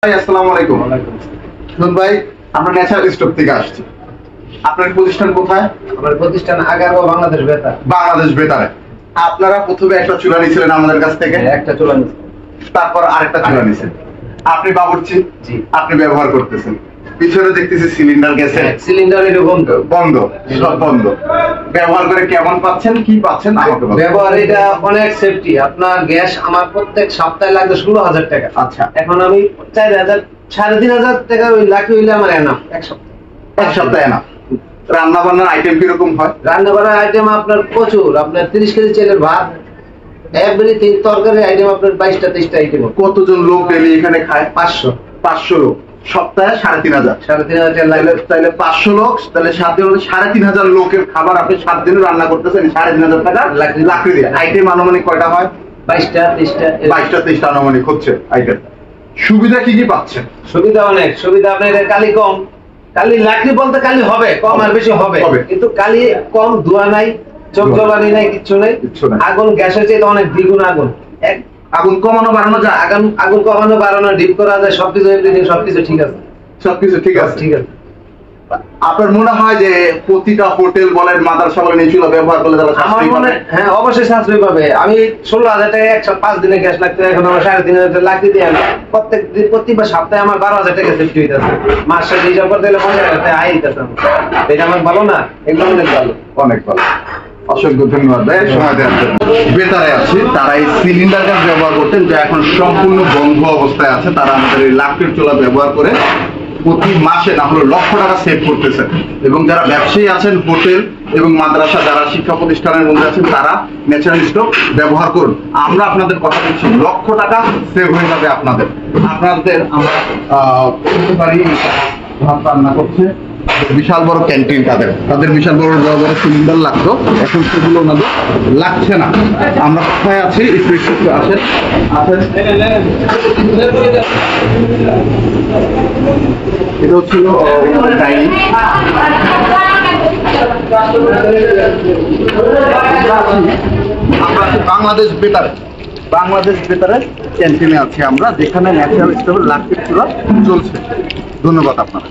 আসসালামু আলাইকুম। সুমন ভাই, আমরা ন্যাচারাল স্টোভ থেকে আসছি। আপনার প্রতিষ্ঠান কোথায়? আমার প্রতিষ্ঠান আগারগাঁও, বাংলাদেশ বেতার। বাংলাদেশ বেতারে। আপনারা প্রথমে একটা চুলা নিয়েছিলেন আমাদের কাছ থেকে, একটা চুলা নিয়েছি, তারপর আরেকটা চুলা নিয়েছেন। আপনি বাবুর্চি, জি, আপনি ব্যবহার করতেছেন। পিছনে দেখতেছি সিলিন্ডার গেছে, সিলিন্ডার এটা বন্ধ বন্ধ, সব বন্ধ। ব্যবহার করে কেমন পাচ্ছেন, কি পাচ্ছেন আমাকে বলুন। ব্যবহার এটা অনেক সেফটি। আপনার গ্যাস আমার প্রত্যেক সপ্তাহে লাগবে 16,000 টাকা। আচ্ছা, এখন আমি 4,000 3,500 টাকা ওই লাখি হইলে আমার এনাফ এক সপ্তাহে না। রান্না বান্নার আইটেম কিরকম হয়? রান্না করার আইটেম আপনার প্রচুর। আপনার 30 কেজি চালের ভাত, এভরিথিং, তরকারি আইটেম আপনার 22টা 23টা আইটেম। কতজন লোক ডেলি এখানে খায়? 500 লোক, সপ্তাহে 3,500। 3,500 টাকা লাগবে। তাহলে 500 লোক, তাহলে 7 দিন হলে 3,500 লোকের খাবার আপনি 7 দিনে রান্না করতেছেন 3,500 টাকা লাকড়ি দিয়ে। আইটেম আনুমানিক কয়টা হয়? 22টা 23টা আনুমানিক হচ্ছে আইটেম। সুবিধা কি কি পাচ্ছেন? সুবিধা অনেক। সুবিধা আপনার কালি কম, কালি লাকড়ি বলতে কালি হবে কম আর বেশি হবে, কিন্তু কালি কম, ধোয়া নাই, চোখ জ্বলানি নাই, কিচ্ছু নাই। আগুন গ্যাসের চেয়ে অনেক দ্বিগুণ আগুন। আগুন কমানো বাড়ানো যায়? আগুন কমানো বাড়ানো, ডিপ করা যায়, সবকিছু এভরিথিং, সবকিছু ঠিক আছে। সবকিছু ঠিক আছে, ঠিক আছে। আপনার মনে হয় যে প্রতিটা হোটেল বলেন, মাদ্রাসা বলেন, এই চুলা ব্যবহার করলে তারা আমার মনে, হ্যাঁ অবশ্যই সাশ্রয় পাবে। আমি 16,000 টাকা 5 দিনে গ্যাস লাগতো, এখন আমার 3,500 টাকা লাগতে দিয়ে প্রত্যেক দিন, প্রতিবার সপ্তাহে আমার 12,000 টাকা সেফটি হইতেছে। মাস শেষে হিসাব করতে গেলে 50,000 টাকা আয় হইতেছে। এটা আমার ভালো না? এগুলো অনেক ভালো, অনেক ভালো। অসংখ্য ধন্যবাদ ভাই সময় দেওয়ার জন্য। বেতারে আছে, তারা এই সিলিন্ডার গ্যাস ব্যবহার করতেন, যা এখন সম্পূর্ণ বন্ধ অবস্থায় আছে। তারা আমাদের এই লাকড়ির চুলা ব্যবহার করে প্রতি মাসে না হলে লক্ষ টাকা সেভ করতেছেন। এবং যারা ব্যবসায়ী আছেন, হোটেল এবং মাদ্রাসা, যারা শিক্ষা প্রতিষ্ঠানের মধ্যে আছেন, তারা ন্যাচারাল স্টোভ ব্যবহার করুন। আমরা আপনাদের কথা দিচ্ছি, লক্ষ টাকা সেভ হয়ে যাবে আপনাদের। আমরা করতে পারি, ভাত রান্না করছে, বিশাল বড় ক্যান্টিন, তাদের বিশাল বড় বড় সিলিন্ডার লাগতো, এখন সেগুলো ওনাদের লাগছে না। আমরা কোথায় আছি একটু আসেন। এটা হচ্ছিল ডাইনিং। আমরা আছি বাংলাদেশ বেতারে ক্যান্টিনে আছি আমরা, যেখানে ন্যাচারাল স্টোভের লাকড়ির চুলা চলছে। ধন্যবাদ আপনারা।